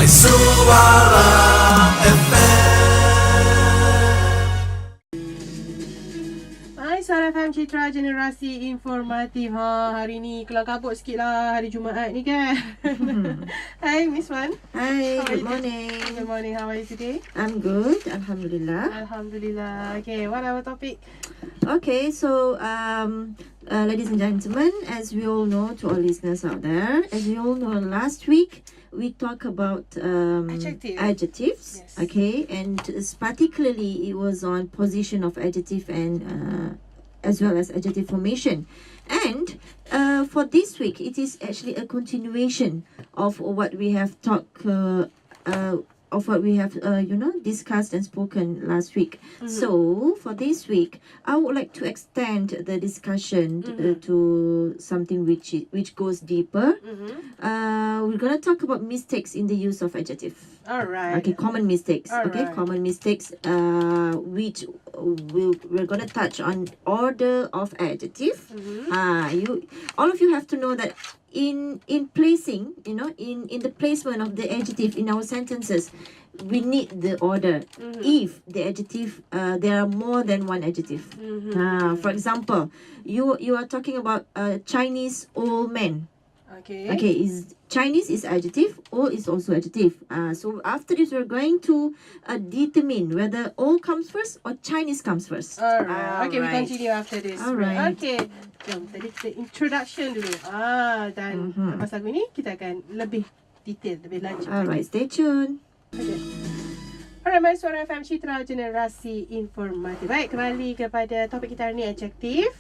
MYSUARA FM. Suara FM Citra Generasi Informatif. Hari ni kelang kabut sikit lah, hari Jumaat ni kan. Hi Ms.Wan. Hi, good morning. Good morning, how are you today? I'm good, Alhamdulillah. Alhamdulillah. Okay, what our topic? Okay, so ladies and gentlemen, as we all know, to all listeners out there, as we all know, last week we talked about adjectives. Yes. Okay, and particularly it was on position of adjective and as well as adjective formation. And for this week, it is actually a continuation of what we have talked discussed and spoken last week. So for this week, I would like to extend the discussion to something which goes deeper. We're gonna talk about mistakes in the use of adjective. All right. Okay, common mistakes. All okay, right. common mistakes. Which we're gonna touch on order of adjective. All of you have to know that in placing, in the placement of the adjective in our sentences, we need the order. If the adjective, there are more than one adjective. For example, you are talking about a Chinese old man. Okay, Chinese is adjective, old is also adjective. So after this, we're going to determine whether old comes first or Chinese comes first. Alright. Okay, we continue after this. Alright. Okay. Jom, tadi kita introduction dulu. Dan lepas lagu ni, kita akan lebih detail, lebih lanjut. Alright, stay tuned. Okay. Alright, MYSUARA FM Citra Generasi Informatif. Baik, kembali kepada topik kita hari ni, adjective.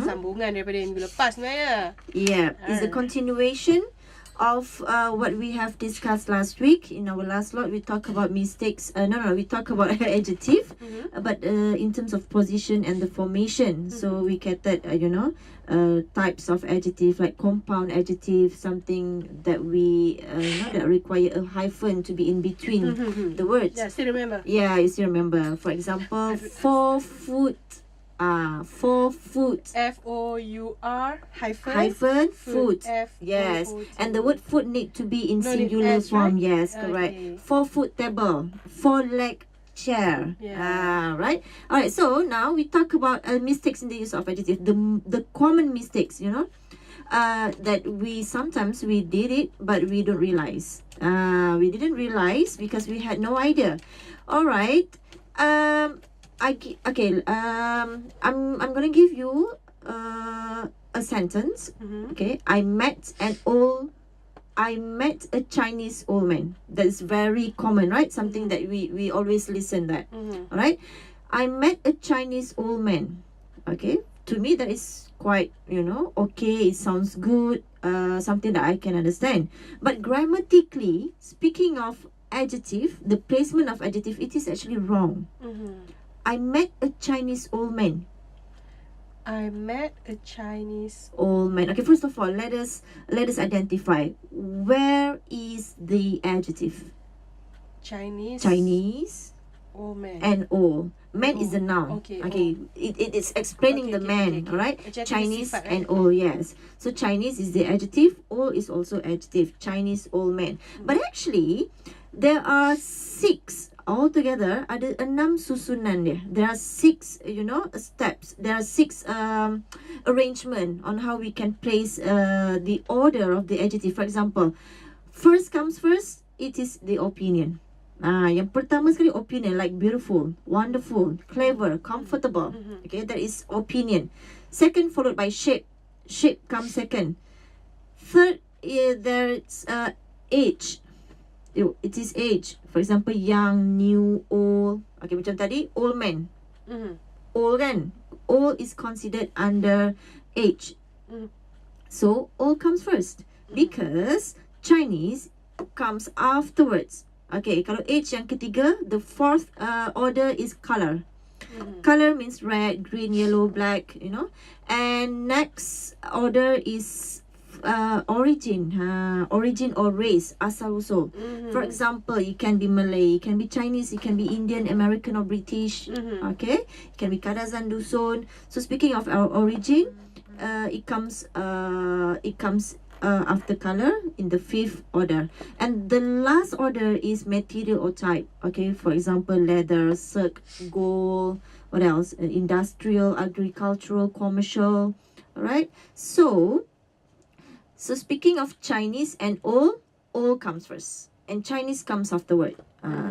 Sambungan daripada minggu lepas sebenarnya. Yeah, it's a continuation of what we have discussed last week. In our last lot, we talk about mistakes. We talk about adjective, but in terms of position and the formation. So we catered, types of adjective like compound adjective, something that we that require a hyphen to be in between the words. Yeah, still remember. Yeah, you still remember. For example, 4 foot. 4 foot. F-O-U-R hyphen foot. Yes, and the word foot need to be in singular form. Right? Yes, correct. 4 foot table, 4 leg chair. Right. All right. So now we talk about mistakes in the use of adjective. The common mistakes, that we sometimes we did it, but we don't realize. We didn't realize because we had no idea. All right. I'm gonna give you a sentence. Okay, I met a Chinese old man. That's very common, right? Something that we always listen that. All right, I met a Chinese old man. Okay, to me that is quite okay. It sounds good. Something that I can understand. But grammatically speaking of adjective, the placement of adjective, it is actually wrong. I met a Chinese old man. I met a Chinese old man. Okay, first of all, let us identify where is the adjective. Chinese old man. And old. Man is a noun. Okay. It is explaining the man. All right. Chinese sifat, right? And old. Yes. So Chinese is the adjective. Old is also adjective. Chinese old man. But actually, there are 6. Altogether, ada 6 susunan dia. There are 6, steps. There are 6 arrangement on how we can place the order of the adjective. For example, first comes first, it is the opinion. Yang pertama sekali opinion, like beautiful, wonderful, clever, comfortable. Okay, that is opinion. Second followed by shape. Shape comes second. Third, there's age. It is age. For example, young, new, old. Okay, macam tadi, old man. Old kan? Old is considered under age. So, old comes first. Because Chinese comes afterwards. Okay, kalau age yang ketiga, the fourth order is color. Color means red, green, yellow, black, And next order is origin or race, asal usul. For example, it can be Malay, it can be Chinese, it can be Indian, American, or British. Okay, it can be Kadazan Dusun. So speaking of our origin, it comes after color in the fifth order. And the last order is material or type. Okay, for example, leather, silk, gold, what else? Industrial, agricultural, commercial. Alright, so speaking of Chinese and all comes first. And Chinese comes afterward.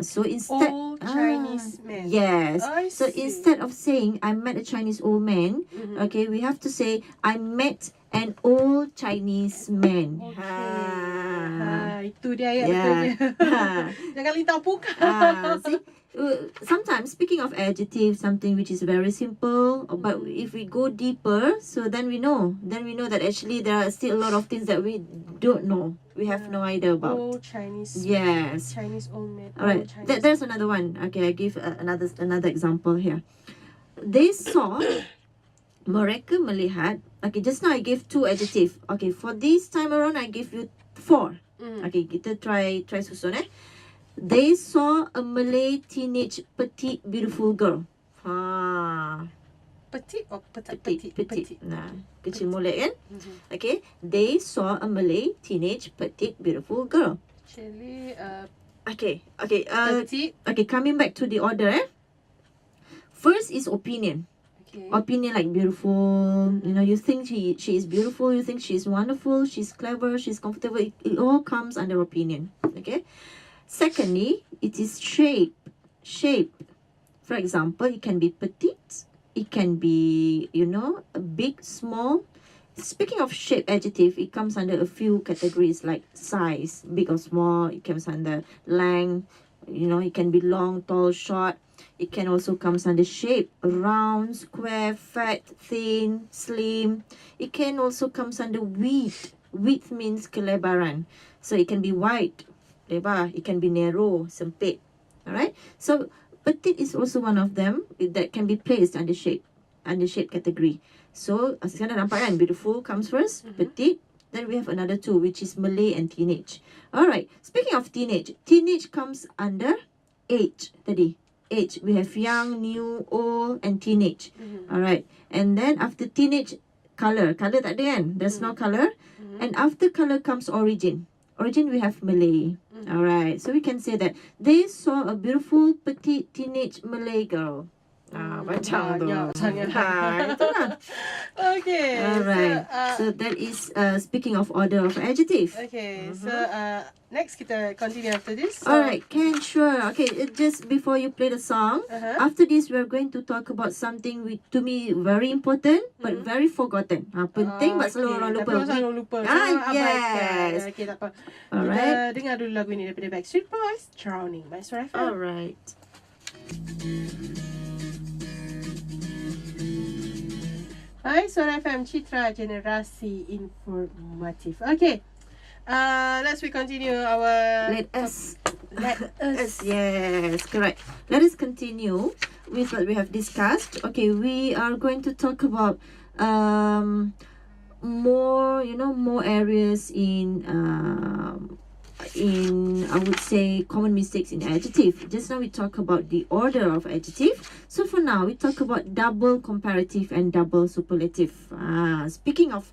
So instead, all Chinese men. Yes. So see. instead of saying I met a Chinese old man, okay, we have to say I met an old Chinese man. Okay. Itu dia ayat Yeah. betul. Jangan lintang puka. See, sometimes speaking of adjective, something which is very simple, but if we go deeper, so then we know that actually there are still a lot of things that we don't know. We have no idea about. Old Chinese. Yes. Chinese old man. All right. There's another one. Okay, I give another example here. They saw. Mereka melihat. Okay, just now I gave 2 adjective. Okay, for this time around I give you 4. Okay, kita try susun They saw a Malay teenage petite beautiful girl. Petite or Petite. Nah, kecil mulut kan? Okay, they saw a Malay teenage petite beautiful girl. Actually, Okay, petite. okay, coming back to the order First is opinion. Okay. Opinion like beautiful, you think she is beautiful, you think she is wonderful, she's clever, she's comfortable. It all comes under opinion. Okay. Secondly, it is shape. For example, it can be petite, it can be big, small. Speaking of shape adjective, it comes under a few categories like size, big or small. It comes under length, it can be long, tall, short. It can also come under shape, round, square, fat, thin, slim. It can also come under width. Width means kelebaran. So it can be wide, lebar. It can be narrow, sempit. Alright? So petite is also one of them that can be placed under shape category. So sekarang dah nampak kan, beautiful comes first, petite. Then we have another 2, which is Malay and teenage. Alright, speaking of teenage comes under age tadi. Age, we have young, new, old, and teenage. Alright, and then after teenage, color tak ada kan? There's no color. And after color comes origin. Origin we have Malay. Alright, so we can say that they saw a beautiful petite teenage Malay girl. Macam tu. Itulah. Okay. Alright. So that is speaking of order of adjective. Okay. So next kita continue after this. So, alright, sure. Okay, just before you play the song, after this we are going to talk about something to me very important but very forgotten. Penting but selalu orang lupa. Selalu lupa. Yes. Okay, tak apa. Alright. Kita dengar dulu lagu ini daripada Backstreet Boys, Drowning by MYSUARA FM. Alright. MYSUARA FM, Citra Generasi Informatif. Okay. Let's continue our... Let us. Yes, correct. Let us continue with what we have discussed. Okay, we are going to talk about more areas in I would say common mistakes in adjective. Just now we talk about the order of adjective. So for now we talk about double comparative and double superlative. Speaking of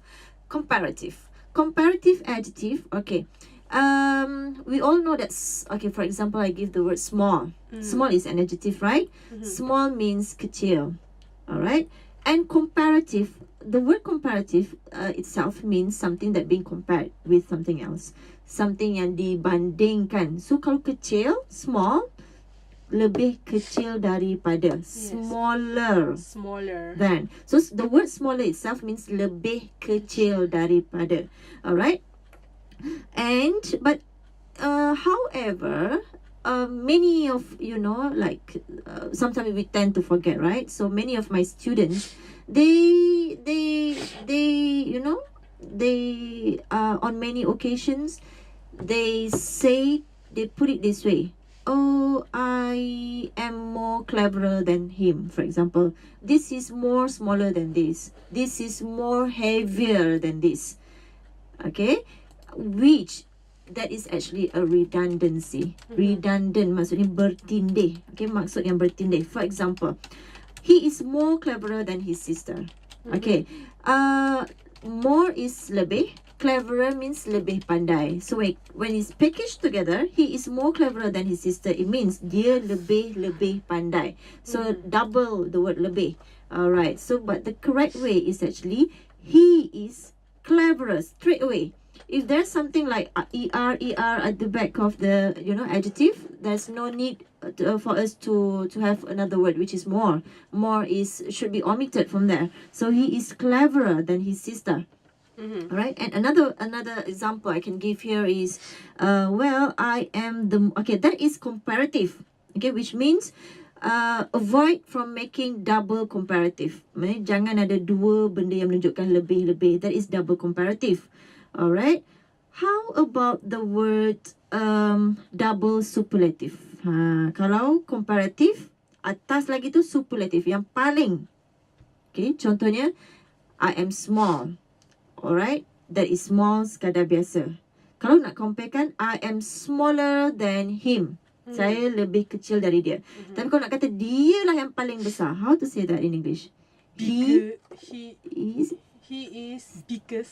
comparative adjective. Okay, we all know that. Okay, for example, I give the word small. Small is an adjective, right? Small means kecil. Alright, and comparative. The word comparative itself means something that being compared with something else, something yang dibandingkan. So kalau kecil, small, lebih kecil daripada. Yes. Smaller than. So the word smaller itself means lebih kecil daripada. Alright, but however, many of sometimes we tend to forget, right? So many of my students, they on many occasions they put it this way: oh, I am more cleverer than him. For example, this is more smaller than this is more heavier than this. Okay, which that is actually a redundancy. Redundant maksudnya bertindih. Okay, maksud yang bertindih. For example, he is more cleverer than his sister. Okay, more is lebih, cleverer means lebih pandai. So when it's packaged together, he is more cleverer than his sister. It means dia lebih pandai. So double the word lebih. Alright. So but the correct way is actually he is cleverer straight away. If there's something like er at the back of the adjective, there's no need for us to have another word which is more. More should be omitted from there. So he is cleverer than his sister. Right? And another example I can give here is well, I am the that is comparative. Okay, which means avoid from making double comparative. Jangan ada dua benda yang menunjukkan lebih-lebih. That is double comparative. Alright. How about the word double superlative? Kalau comparative, atas lagi tu superlative, yang paling. Okay, contohnya, I am small. Alright, that is small sekadar biasa. Kalau nak comparekan, I am smaller than him. Saya lebih kecil dari dia. Tapi kalau nak kata dia lah yang paling besar, how to say that in English? He is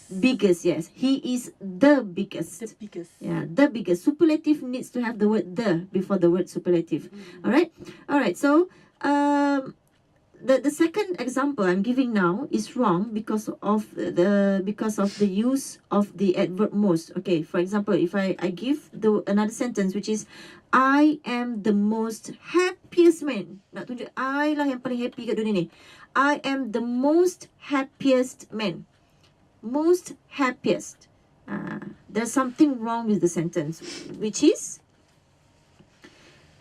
biggest, yes. He is the biggest. The biggest. Yeah, the biggest. Superlative needs to have the word the before the word superlative. Alright? So, the second example I'm giving now is wrong because of the use of the adverb most. Okay, for example, if I give another sentence which is I am the most happiest man. Nak tunjuk I lah yang paling happy kat dunia ni. I am the most happiest man. Most happiest. There's something wrong with the sentence, which is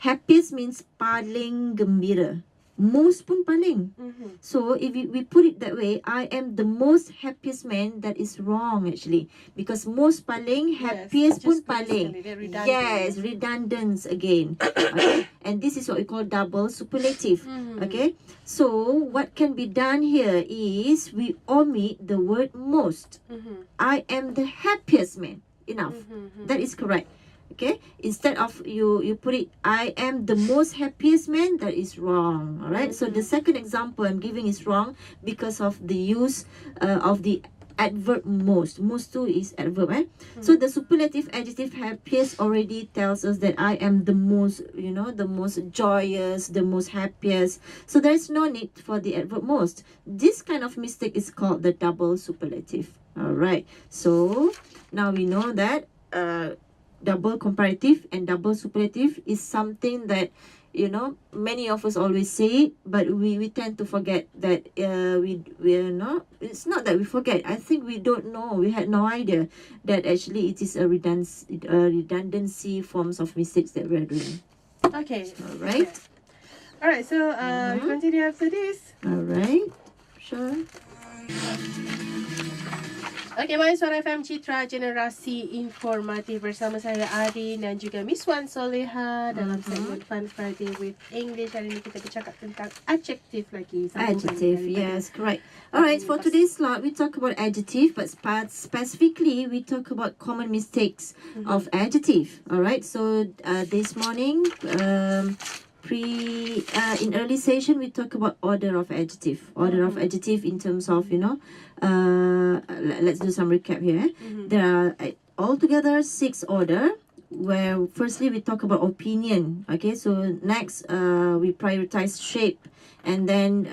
happiest means paling gembira. Most pun paling. So if we put it that way, I am the most happiest man, that is wrong actually. Because most paling, happiest pun paling. Yes, redundant again. Okay? And this is what we call double superlative. Okay? So what can be done here is we omit the word most. I am the happiest man. Enough. That is correct. Okay, instead of you put it I am the most happiest man, that is wrong. Alright, so the second example I'm giving is wrong because of the use of the adverb most. Most too is adverb, So the superlative adjective happiest already tells us that I am the most, the most joyous, the most happiest. So there's no need for the adverb most. This kind of mistake is called the double superlative. Alright, so now we know that double comparative and double superlative is something that many of us always say, but we tend to forget that we're not. It's not that we forget. I think we don't know. We had no idea that actually it is a redundancy forms of mistakes that we're doing. Okay. Alright. Alright. So we continue after this. Alright. Sure. Okay, MYSUARA FM Citra Generasi Informatif bersama saya Arin dan juga Ms.Wan Soliha dalam segmen Fun Friday with English. Hari ini kita bercakap tentang adjective lagi. Adjective, yes, correct. Alright, for today's slot, we talk about adjective, but specifically, we talk about common mistakes of adjective. Alright, so this morning, in early session we talk about order of adjective. Order of adjective in terms of let's do some recap here. There are altogether 6 order, where firstly we talk about opinion. Okay, so next we prioritize shape, and then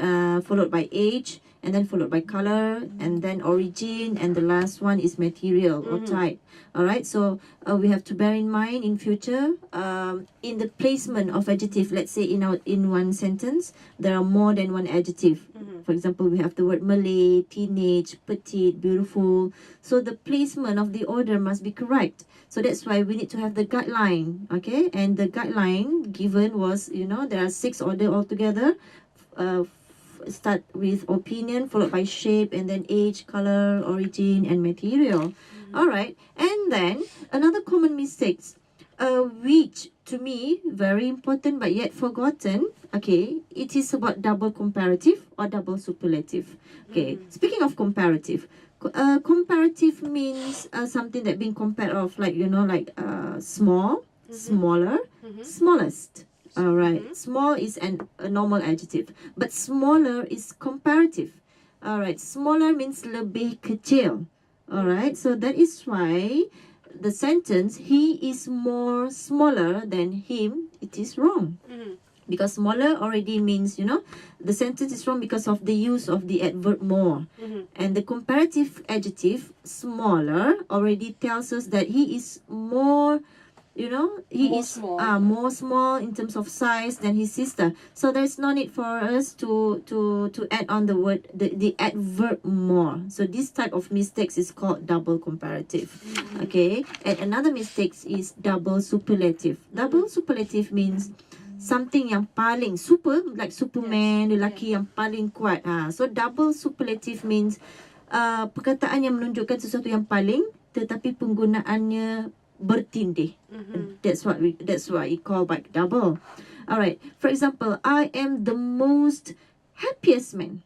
followed by age, and then followed by color, and then origin, and the last one is material or type. Alright, so we have to bear in mind in future, in the placement of adjective, let's say in one sentence, there are more than one adjective. For example, we have the word Malay, teenage, petite, beautiful. So the placement of the order must be correct. So that's why we need to have the guideline. Okay, and the guideline given was, there are 6 order altogether. Start with opinion, followed by shape, and then age, color, origin, and material. Alright, and then another common mistakes, which to me very important but yet forgotten. Okay, it is about double comparative or double superlative. Okay, speaking of comparative, comparative means something that being compared of, like small, smaller, smallest. Alright, small is a normal adjective, but smaller is comparative. Alright, smaller means lebih kecil. Alright, so that is why the sentence, he is more smaller than him, it is wrong. Because smaller already means, the sentence is wrong because of the use of the adverb more. And the comparative adjective, smaller, already tells us that he is more, he More is small. more small in terms of size than his sister. So there's no need for us to add on the word, the adverb more. So this type of mistakes is called double comparative. Okay, and another mistake is double superlative. Double superlative means something yang paling super, like Superman, lelaki yang paling kuat. So double superlative means perkataan yang menunjukkan sesuatu yang paling, tetapi penggunaannya bertindih. That's what we call like double. Alright, for example, I am the most happiest man.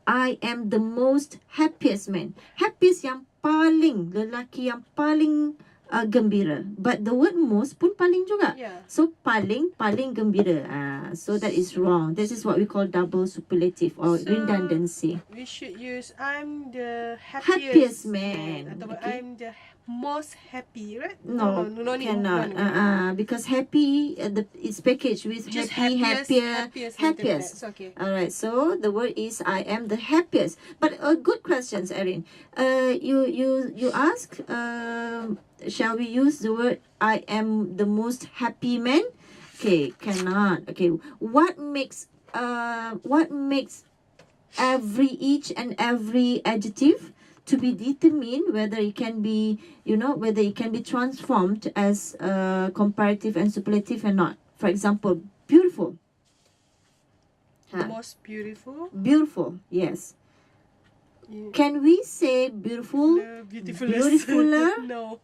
I am the most happiest man. Happiest yang paling, lelaki yang paling gembira. But the word most pun paling juga. So paling gembira. So that is wrong. This is what we call double superlative or redundancy. We should use I'm the Happiest man. Atau Okay. I'm the most happy, right? No, cannot. Because happy, it's packaged with Just happy, happiest. happiest. Okay. Alright, so the word is I am the happiest. But good questions, Arin. You ask, shall we use the word I am the most happy man? Okay, cannot. Okay, what makes each and every adjective to be determined whether it can be, whether it can be transformed as comparative and superlative or not. For example, beautiful. Most beautiful. Beautiful, yes. Can we say beautiful? Beautifuler? No.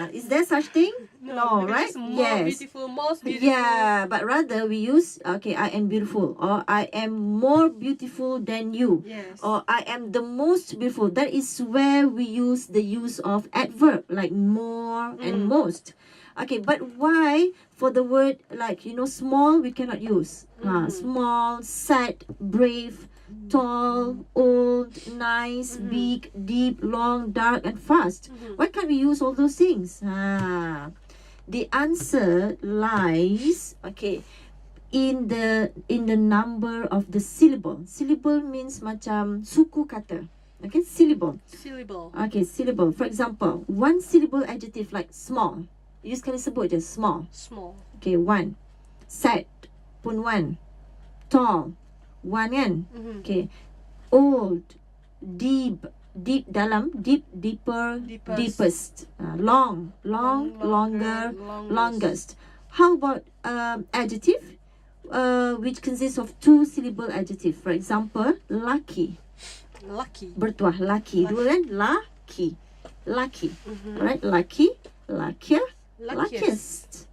Is there such thing? No, right? More beautiful, most beautiful. Yeah, but rather we use, okay, I am beautiful, or I am more beautiful than you, or I am the most beautiful. That is where we use the use of adverb, like more and most. Okay, but why for the word like, small, we cannot use? Small, sad, brave, tall, old, nice, big, deep, long, dark, and fast. Why can't we use all those things? The answer lies, in the number of the syllable. Syllable means macam suku kata. Okay, syllable. Okay, syllable. For example, one syllable adjective like small. You sekali sebut je, small. Okay, one. Sad pun one. Tall, one kan? Okay. Old, deep, dalam, deeper, deepest. Long, longer, longest. How about adjective, which consists of two syllable adjective? For example, lucky. Bertuah, lucky. Dua kan? Lucky. Alright, lucky, luckier, luckiest.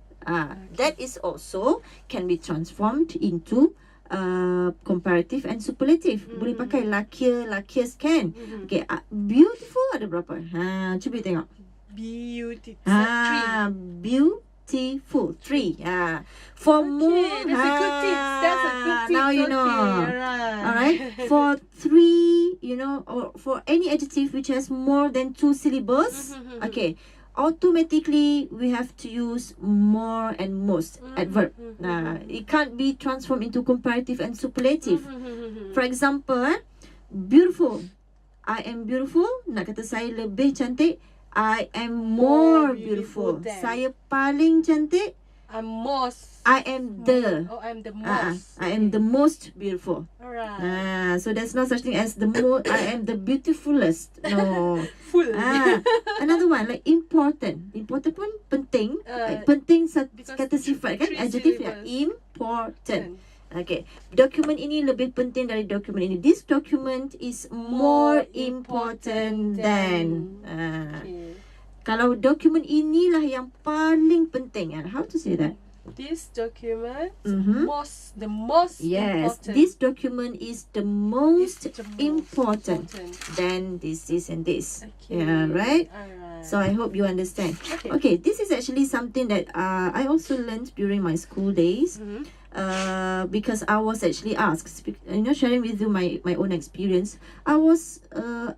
That is also can be transformed into comparative and superlative. Boleh pakai luckier, luckiest kan? Okay, beautiful ada berapa? Cuba tengok. Beautiful. Three. For more, that's a good tip. That's a good tip. now you know. Alright. For three, or for any adjective which has more than two syllables, okay, automatically we have to use more and most adverb. It can't be transformed into comparative and superlative. For example, beautiful. I am beautiful. Nak kata saya lebih cantik. I am more beautiful. Saya paling cantik. I'm most. I am the. I'm the most. I am the most beautiful. Alright. So there's no such thing as the most. I am the beautifulest. No. Full. Another one like important. Important pun penting. Penting kata sifat kan? Adjective ya. Important. Okay. Dokumen ini lebih penting dari dokumen ini. This document is more important than. Kalau dokumen inilah yang paling penting. How to say that? This document, the most Yes, important. this document is the most important. Than this, and this. Okay. Yeah, right? Alright. So I hope you understand. Okay. Okay, this is actually something that I also learned during my school days. Because I was actually asked, sharing with you my own experience. I was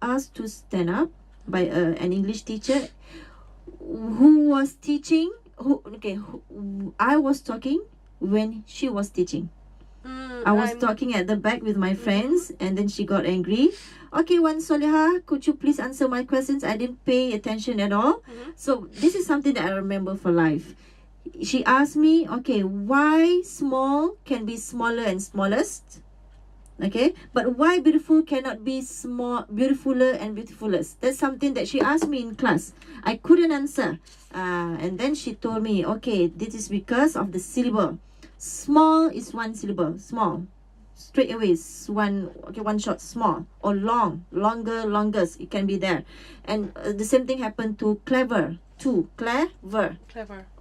asked to stand up by an English teacher who was teaching. I was talking when she was teaching. I was talking at the back with my friends, and then she got angry. Okay, Wan Soliha, could you please answer my questions? I didn't pay attention at all. So this is something that I remember for life. She asked me, okay, why small can be smaller and smallest? Okay, but why beautiful cannot be beautifuler and beautifulest? That's something that she asked me in class. I couldn't answer. And then she told me, okay, this is because of the syllable. Small is one syllable, small. Straight away is one shot, small. Or long, longer, longest, it can be there. And the same thing happened to clever, too. Clever.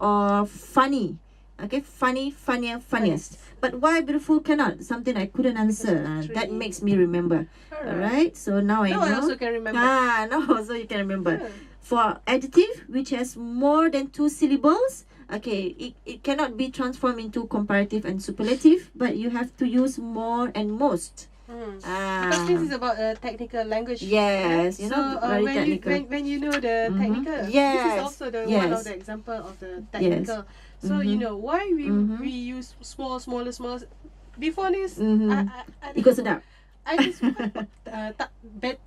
Or funny. Okay, funny, funnier, funniest. But why beautiful cannot? Something I couldn't answer. That makes me remember. Alright, so now I know. I also can remember. Now also you can remember. For adjective, which has more than 2 syllables, okay, it cannot be transformed into comparative and superlative, but you have to use more and most. Because this is about technical language. Yes, you know, very technical. When you know the technical, yes, this is also the one of the example of the technical. So you know why we use small. Before this, ikut sedap. I just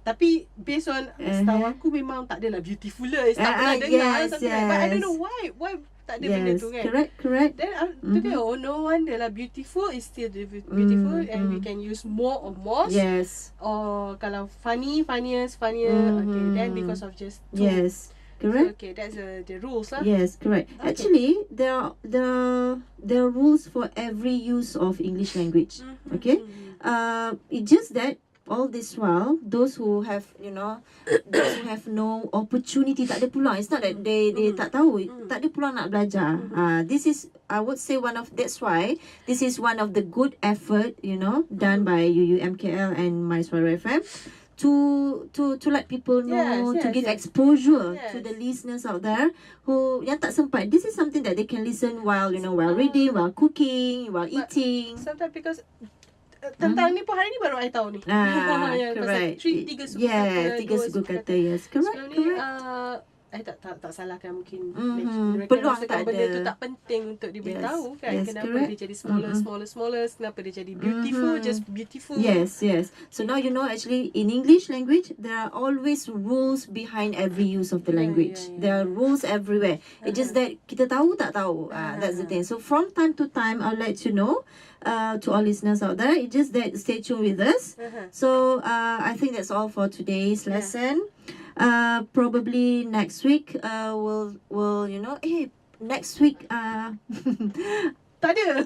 tapi based on setahu aku memang tak adalah beautiful lah. Tak pernah dengar something like, but I don't know why tak ada benda tu kan. Correct. Then today, no wonder lah, beautiful is still beautiful, and we can use more or most. Yes. Or kalau funniest, okay, then because of just two. Yes. Correct. So, okay, that's the rules lah. Yes, correct. Okay. Actually, there are rules for every use of English language. Okay. It's just that all this while, those who have no opportunity, tak ada peluang. It's not that they tak tahu, tak ada peluang nak belajar. This is, I would say, that's why this is one of the good effort, done by UUMKL and MYSUARA FM. To let people know, to give exposure to the listeners out there who yang tak sempat. This is something that they can listen while while reading, while cooking, while eating. Sometimes because tentang ni pun hari ni baru I tahu ni. Correct. Tiga suku kata. Tiga suku kata. Yes, correct. Sebelum ni I tak salahkan mungkin peluang tak benda ada. tu tak penting untuk diberitahu kan. Yes, kenapa correct. dia jadi smaller, kenapa dia jadi beautiful, just beautiful. Yes. So now you know, actually in English language there are always rules behind every use of the language. There are rules everywhere. It's just that kita tahu tak tahu. That's the thing. So from time to time I'll let you know to all listeners out there. It's just that stay tuned with us. So I think that's all for today's lesson. Probably next week we'll next week tak ada.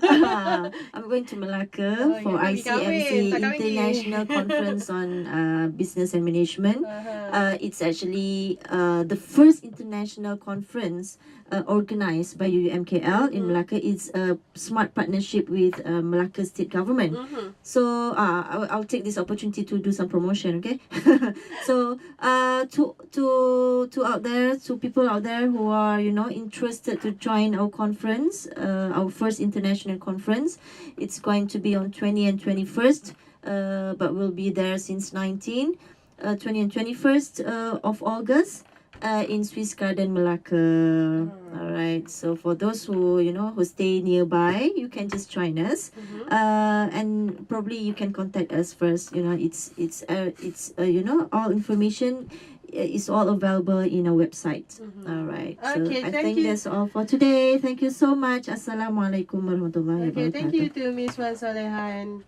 I'm going to Melaka for ICMC International Conference on Business and Management. It's actually the first international conference organized by UUMKL in Melaka. It's a smart partnership with Melaka State Government. So I'll take this opportunity to do some promotion. Okay. So to out there, to people out there who are interested to join our conference, our first international conference, it's going to be on 20 and 21st, but we'll be there since 20 and 21st of August. In Swiss Garden, Melaka. Alright, so for those who who stay nearby, you can just join us, and probably you can contact us first. It's all information is all available in our website. Alright, so Okay, I think that's all for today. Thank you so much. Assalamualaikum warahmatullahi wabarakatuh. Okay, thank you to Ms.Wan Soliha and